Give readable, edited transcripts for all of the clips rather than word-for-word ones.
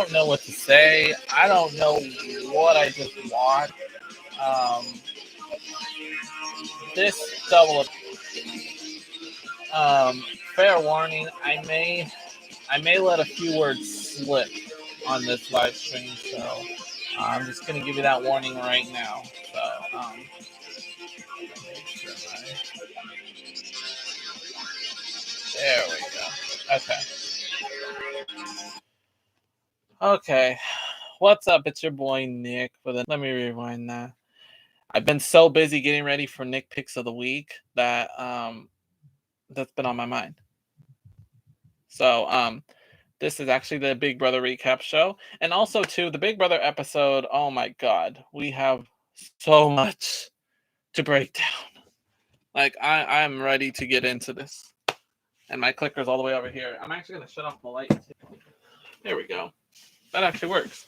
don't know what to say. I don't know what I just watched. Um, this double, fair warning, I may let a few words slip on this live stream, so I'm just gonna give you that warning right now. So, make sure there we go. Okay. Okay. What's up? It's your boy Nick. Let me rewind that. I've been so busy getting ready for Nick Picks of the Week that that's been on my mind. So this is actually the Big Brother recap show, and also too the Big Brother episode. Oh my God, we have so much to break down. Like I'm ready to get into this, and my clicker's all the way over here. I'm actually gonna shut off the light too. There we go. That actually works.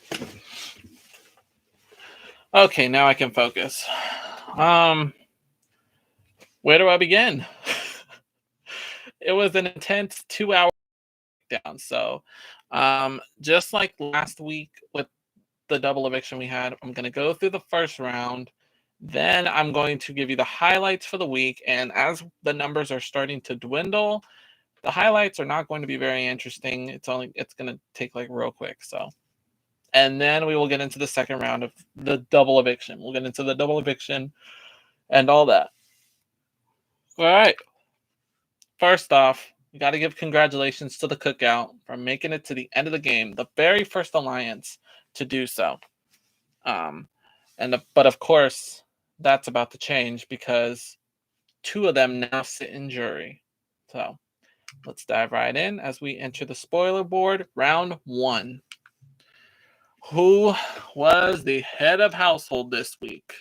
Okay, now I can focus. Where do I begin? It was an intense 2 hour down. So, just like last week with the double eviction we had, I'm going to go through the first round. Then I'm going to give you the highlights for the week. And as the numbers are starting to dwindle, the highlights are not going to be very interesting. It's going to take like real quick. So, and then we will get into the second round of the double eviction. We'll get into the double eviction and all that. All right. First off, we got to give congratulations to the Cookout for making it to the end of the game, the very first alliance to do so. But of course, that's about to change because two of them now sit in jury. So let's dive right in as we enter the spoiler board, round 1. Who was the head of household this week?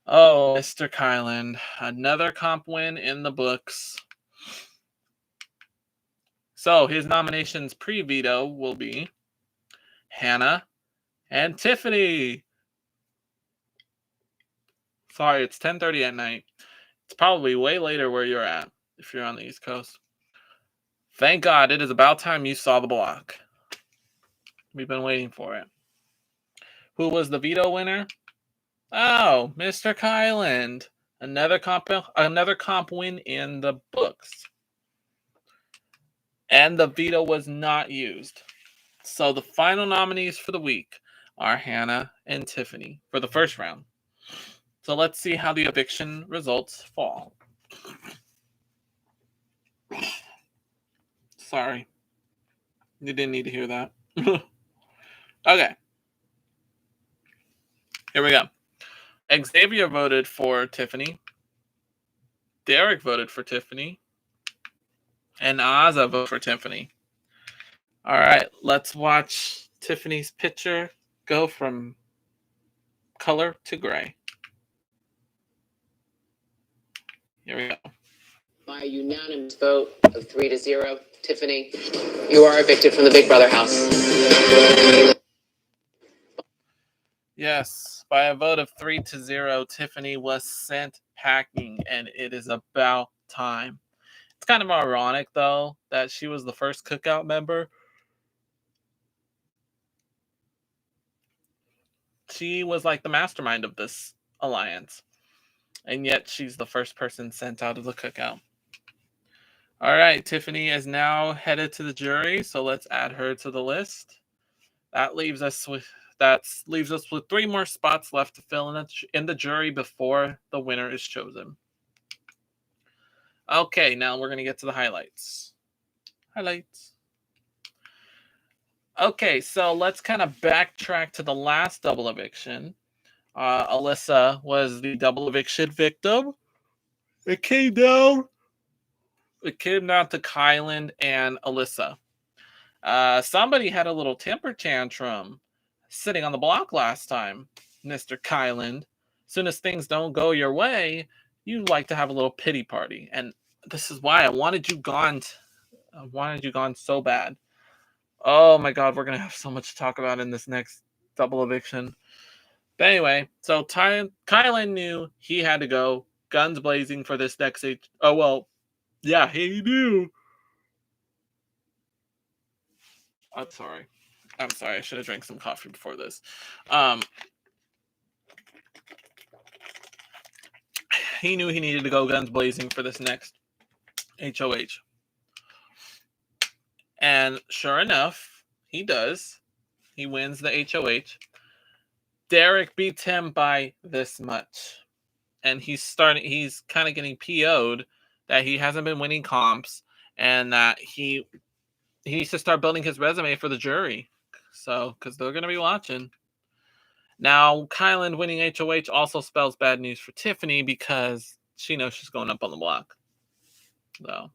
Oh, Mr. Kyland. Another comp win in the books. So his nominations pre-veto will be Hannah and Tiffany. Sorry, it's 10:30 at night. It's probably way later where you're at if you're on the East Coast. Thank God it is about time you saw the block. We've been waiting for it. Who was the veto winner? Oh, Mr. Kyland. Another comp win in the books. And the veto was not used. So the final nominees for the week are Hannah and Tiffany for the first round. So let's see how the eviction results fall. Sorry. You didn't need to hear that. Okay. Here we go. Xavier voted for Tiffany. Derek voted for Tiffany. And Aza voted for Tiffany. All right. Let's watch Tiffany's picture go from color to gray. Here we go. By a unanimous vote of 3-0, Tiffany, you are evicted from the Big Brother house. Yes, by a vote of 3-0, Tiffany was sent packing, and it is about time. It's kind of ironic, though, that she was the first Cookout member. She was like the mastermind of this alliance, and yet she's the first person sent out of the Cookout. All right, Tiffany is now headed to the jury, so let's add her to the list. That leaves us with 3 more spots left to fill in the jury before the winner is chosen. Okay, now we're going to get to the highlights. Okay, so let's kind of backtrack to the last double eviction. Alyssa was the double eviction victim. It came down to Kyland and Alyssa. Somebody had a little temper tantrum sitting on the block last time, Mr. Kyland. As soon as things don't go your way, you like to have a little pity party. And this is why I wanted you gone so bad. Oh my God, we're going to have so much to talk about in this next double eviction. But anyway, so Kyland knew he had to go guns blazing for this next age. Oh, well, yeah, he knew. I'm sorry. I'm sorry, I should have drank some coffee before this. He knew he needed to go guns blazing for this next HOH. And sure enough, he does. He wins the HOH. Derek beats him by this much. And he's kind of getting PO'd that he hasn't been winning comps and that he needs to start building his resume for the jury. So, because they're going to be watching. Now, Kylan winning HOH also spells bad news for Tiffany because she knows she's going up on the block. So,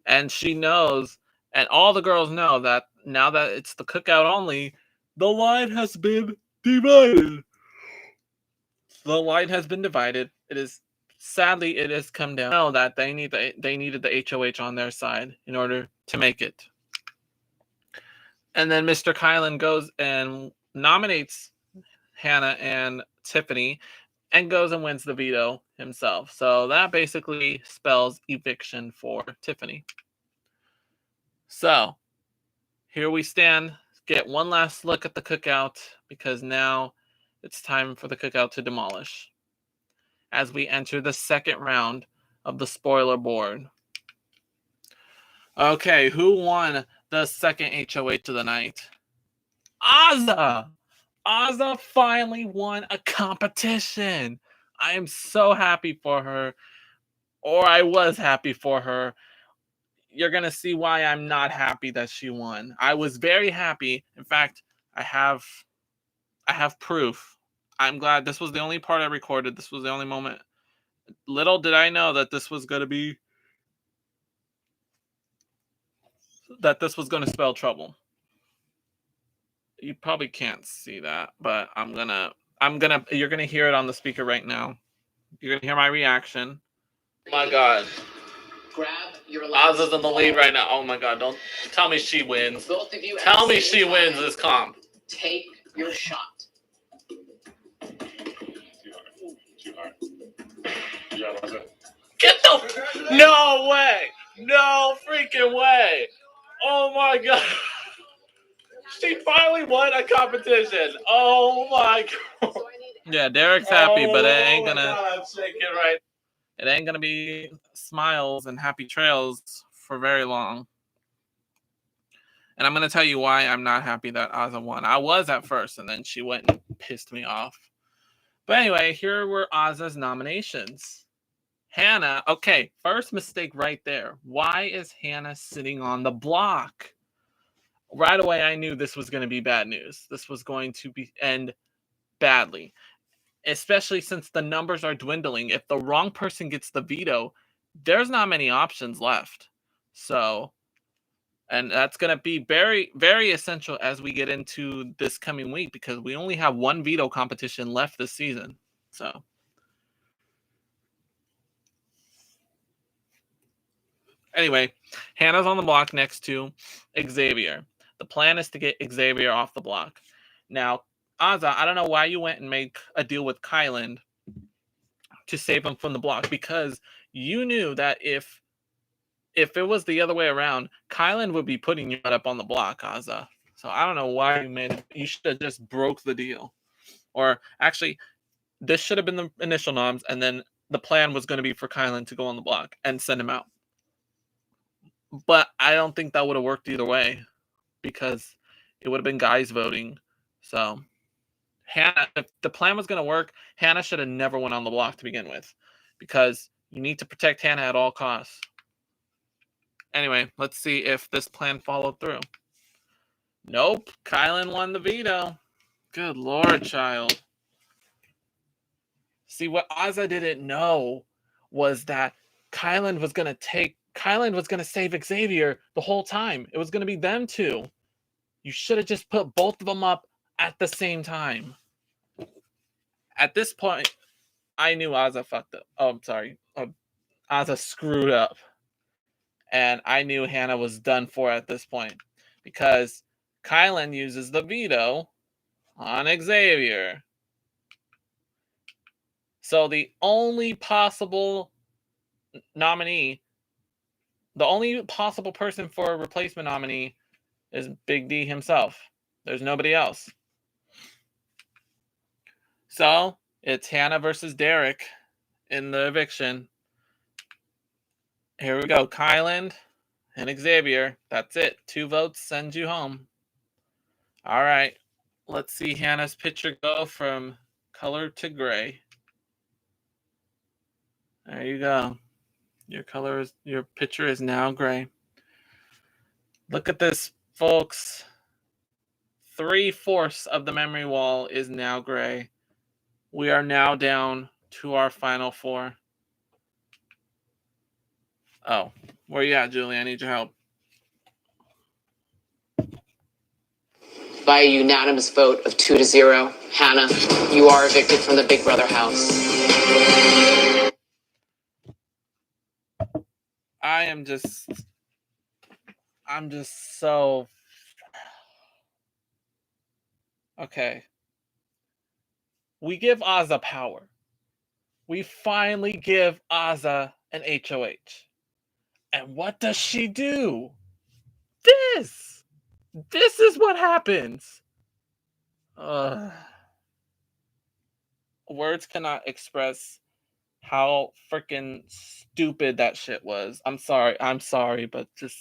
and she knows, and all the girls know that now that it's the cookout only, the line has been divided. The line has been divided. It is sadly it has come down. Know that they needed the HOH on their side in order to make it. And then Mr. Kylan goes and nominates Hannah and Tiffany and goes and wins the veto himself. So that basically spells eviction for Tiffany. So here we stand. Get one last look at the cookout because now it's time for the cookout to demolish as we enter the second round of the spoiler board. Okay, who won the second HOH of the night? Azza! Azza finally won a competition. I am so happy for her, or I was happy for her. You're going to see why I'm not happy that she won. I was very happy. In fact, I have proof. I'm glad this was the only part I recorded. This was the only moment. Little did I know that this was going to spell trouble. You probably can't see that, but you're going to hear it on the speaker right now. You're going to hear my reaction. Oh my God. Grab your Azza's in the lead right now. Oh my God. Don't tell me she wins. Both of you Tell me she wins this comp. Take your shot. Too hard. Yeah, that's it. Get the... No way. No freaking way. Oh my God. She finally won a competition. Oh my God. Yeah, Derek's happy, but it ain't gonna... It ain't gonna be smiles and happy trails for very long. And I'm gonna tell you why I'm not happy that Azza won. I was at first, and then she went and pissed me off. But anyway, here were Azza's nominations. Hannah, okay, first mistake right there. Why is Hannah sitting on the block? Right away, I knew this was going to be bad news. This was going to end badly. Especially since the numbers are dwindling. If the wrong person gets the veto, there's not many options left. So, and that's going to be very, very essential as we get into this coming week because we only have one veto competition left this season. So, anyway, Hannah's on the block next to Xavier. The plan is to get Xavier off the block. Now, Azza, I don't know why you went and made a deal with Kylan to save him from the block because you knew that if it was the other way around, Kylan would be putting you up on the block, Azza. So I don't know why you made it. You should have just broke the deal. Or actually, this should have been the initial noms, and then the plan was going to be for Kylan to go on the block and send him out. But I don't think that would have worked either way because it would have been guys voting. So Hannah, if the plan was going to work, Hannah should have never went on the block to begin with because you need to protect Hannah at all costs. Anyway, let's see if this plan followed through. Nope. Kylan won the veto. Good Lord, child. See, what Azza didn't know was that Kylan was going to save Xavier the whole time. It was going to be them two. You should have just put both of them up at the same time. At this point, I knew Azza fucked up. Oh, I'm sorry. Azza screwed up. And I knew Hannah was done for at this point. Because Kylan uses the veto on Xavier. So the only possible nominee, the only possible person for a replacement nominee is Big D himself. There's nobody else. So it's Hannah versus Derek in the eviction. Here we go. Kylan and Xavier. That's it. 2 votes sends you home. All right. Let's see Hannah's picture go from color to gray. There you go. Your picture is now gray. Look at this, folks. 3/4 of the memory wall is now gray. We are now down to our final 4. Oh, where you at, Julie? I need your help. By a unanimous vote of 2-0, Hannah, you are evicted from the Big Brother house. I'm just so okay. We give Azza power. We finally give Azza an HOH. And what does she do? This! This is what happens. Words cannot express how freaking stupid that shit was. I'm sorry, but just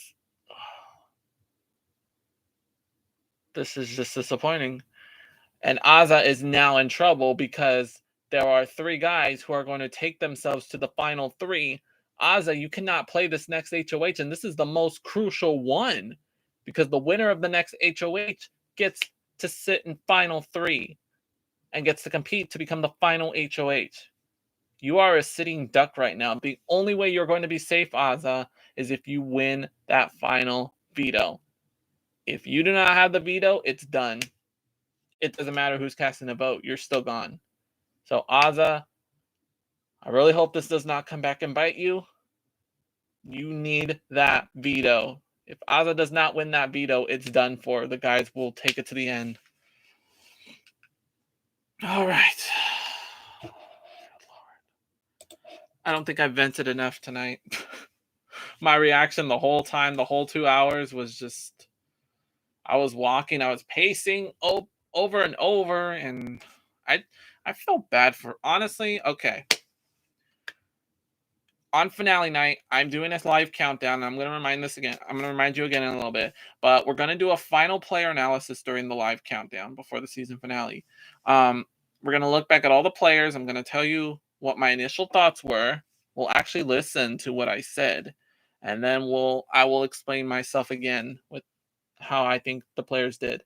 this is just disappointing. And Azza is now in trouble because there are 3 guys who are going to take themselves to the final 3. Azza, you cannot play this next HOH, and this is the most crucial one because the winner of the next HOH gets to sit in final 3 and gets to compete to become the final HOH. You are a sitting duck right now. The only way you're going to be safe, Azza, is if you win that final veto. If you do not have the veto, it's done. It doesn't matter who's casting a vote. You're still gone. So, Azza, I really hope this does not come back and bite you. You need that veto. If Azza does not win that veto, it's done for. The guys will take it to the end. All right. I don't think I vented enough tonight. My reaction the whole time, the whole 2 hours was just, I was walking, I was pacing over and over, and I felt bad for, honestly, okay. On finale night, I'm doing this live countdown, and I'm going to remind you again in a little bit, but we're going to do a final player analysis during the live countdown before the season finale. We're going to look back at all the players. I'm going to tell you what my initial thoughts were. We'll actually listen to what I said, and then I will explain myself again with how I think the players did.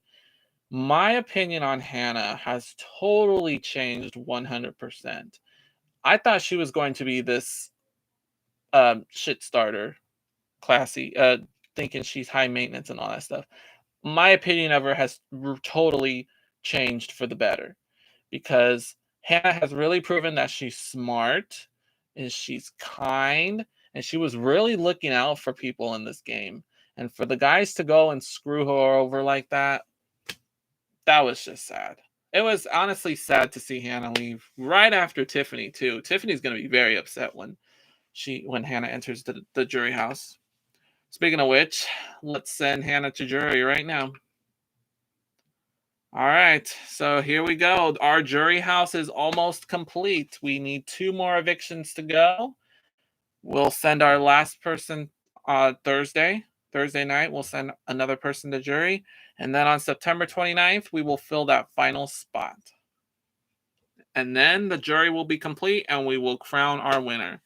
My opinion on Hannah has totally changed 100%. I thought she was going to be this shit starter, classy, thinking she's high maintenance and all that stuff. My opinion of her has totally changed for the better because Hannah has really proven that she's smart and she's kind and she was really looking out for people in this game. And for the guys to go and screw her over like that was just sad. It was honestly sad to see Hannah leave right after Tiffany too. Tiffany's going to be very upset when Hannah enters the jury house. Speaking of which, let's send Hannah to jury right now. All right, so here we go. Our jury house is almost complete. We need 2 more evictions to go. We'll send our last person Thursday night. We'll send another person to jury. And then on September 29th, we will fill that final spot. And then the jury will be complete and we will crown our winner.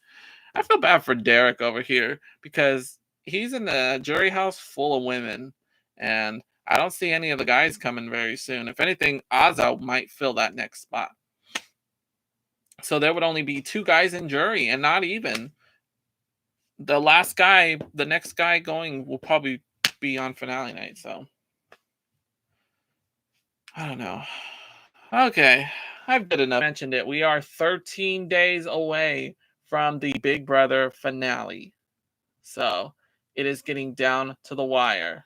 I feel bad for Derek over here because he's in the jury house full of women, and I don't see any of the guys coming very soon. If anything, Azza might fill that next spot. So there would only be 2 guys in jury, and not even. The next guy going will probably be on finale night, so I don't know. Okay, I've good enough. Mentioned it. We are 13 days away from the Big Brother finale. So it is getting down to the wire.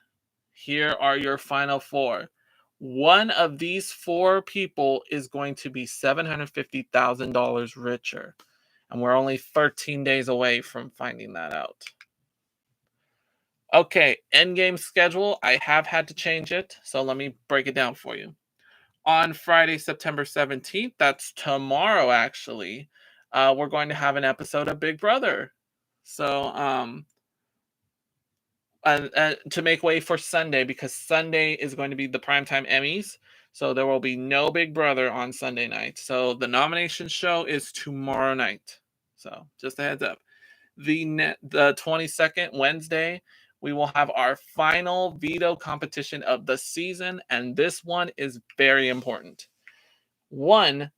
Here are your final 4. One of these 4 people is going to be $750,000 richer. And we're only 13 days away from finding that out. Okay, Endgame schedule. I have had to change it, so let me break it down for you. On Friday, September 17th, that's tomorrow actually, we're going to have an episode of Big Brother. So, and to make way for Sunday, because Sunday is going to be the primetime Emmys. So there will be no Big Brother on Sunday night. So the nomination show is tomorrow night. So just a heads up. The 22nd, Wednesday, we will have our final veto competition of the season. And this one is very important. One,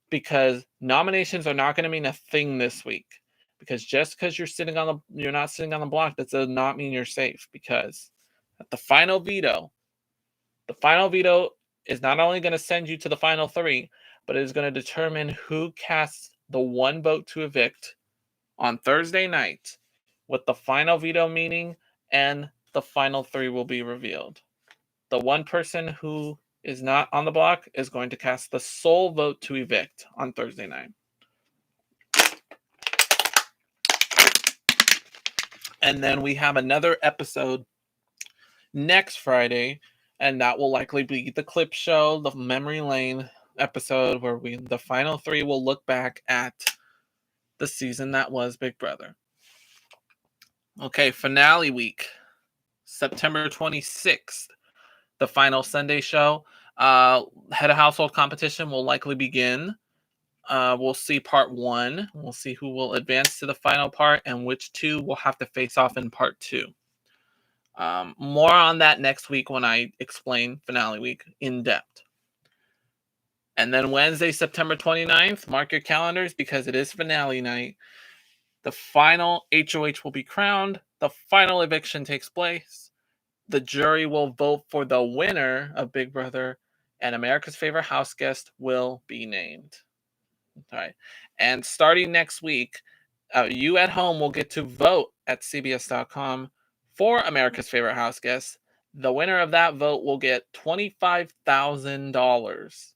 because nominations are not going to mean a thing this week. Because just because you're not sitting on the block, that does not mean you're safe. Because at the final veto is not only going to send you to the final three, but it is going to determine who casts the one vote to evict on Thursday night, with the final veto meaning, and the final three will be revealed. The one person who is not on the block is going to cast the sole vote to evict on Thursday night. And then we have another episode next Friday, and that will likely be the clip show, the memory lane episode, where the final three will look back at the season that was Big Brother. Okay, finale week, September 26th, the final Sunday show. Head of household competition will likely begin. We'll see part one. We'll see who will advance to the final part and which two will have to face off in part two. More on that next week when I explain finale week in depth. And then Wednesday, September 29th, mark your calendars because it is finale night. The final HOH will be crowned. The final eviction takes place. The jury will vote for the winner of Big Brother, and America's favorite house guest will be named. All right. And starting next week, you at home will get to vote at CBS.com for America's favorite house guest. The winner of that vote will get $25,000.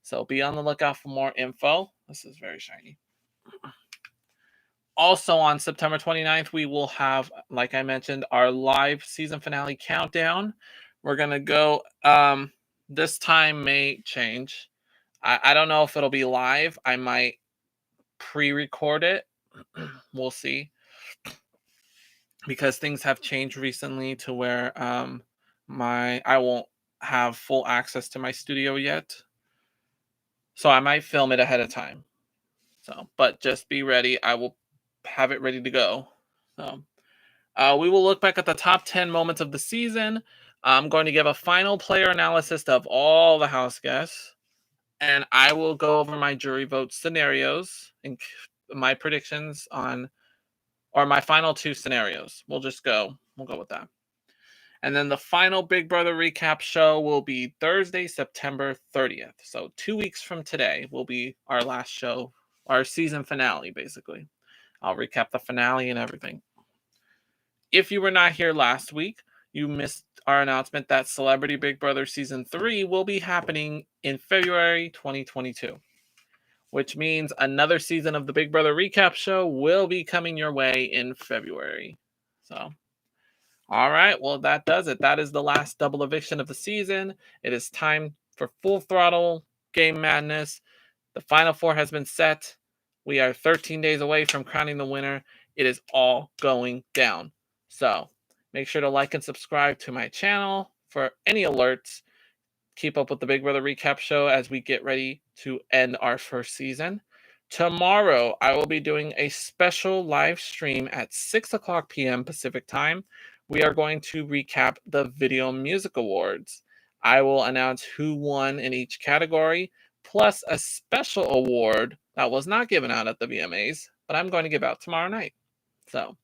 So be on the lookout for more info. This is very shiny. Also on September 29th, we will have, like I mentioned, our live season finale countdown. We're going to go, this time may change. I don't know if it'll be live. I might pre-record it. We'll see. Because things have changed recently to where I won't have full access to my studio yet. So I might film it ahead of time. So, but just be ready. I will have it ready to go. So, we will look back at the top 10 moments of the season. I'm going to give a final player analysis of all the house guests. And I will go over my jury vote scenarios and my predictions on, or my final two scenarios. We'll go with that. And then the final Big Brother recap show will be Thursday, September 30th. So 2 weeks from today will be our last show, our season finale, basically. I'll recap the finale and everything. If you were not here last week, you missed our announcement that Celebrity Big Brother Season 3 will be happening in February 2022, which means another season of the Big Brother recap show will be coming your way in February. So, all right, well, that does it. That is the last double eviction of the season. It is time for full throttle game madness. The final four has been set. We are 13 days away from crowning the winner. It is all going down. So make sure to like and subscribe to my channel for any alerts. Keep up with the Big Brother recap show as we get ready to end our first season. Tomorrow, I will be doing a special live stream at 6 o'clock p.m. Pacific time. We are going to recap the Video Music Awards. I will announce who won in each category, plus a special award that was not given out at the VMAs, but I'm going to give out tomorrow night. So,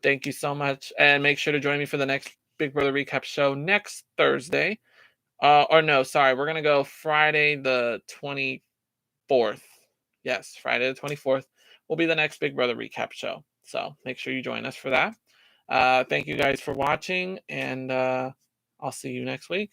thank you so much, and make sure to join me for the next Big Brother recap show next Thursday. We're going to go Friday the 24th. Yes, Friday the 24th will be the next Big Brother recap show. So make sure you join us for that. Thank you guys for watching, and I'll see you next week.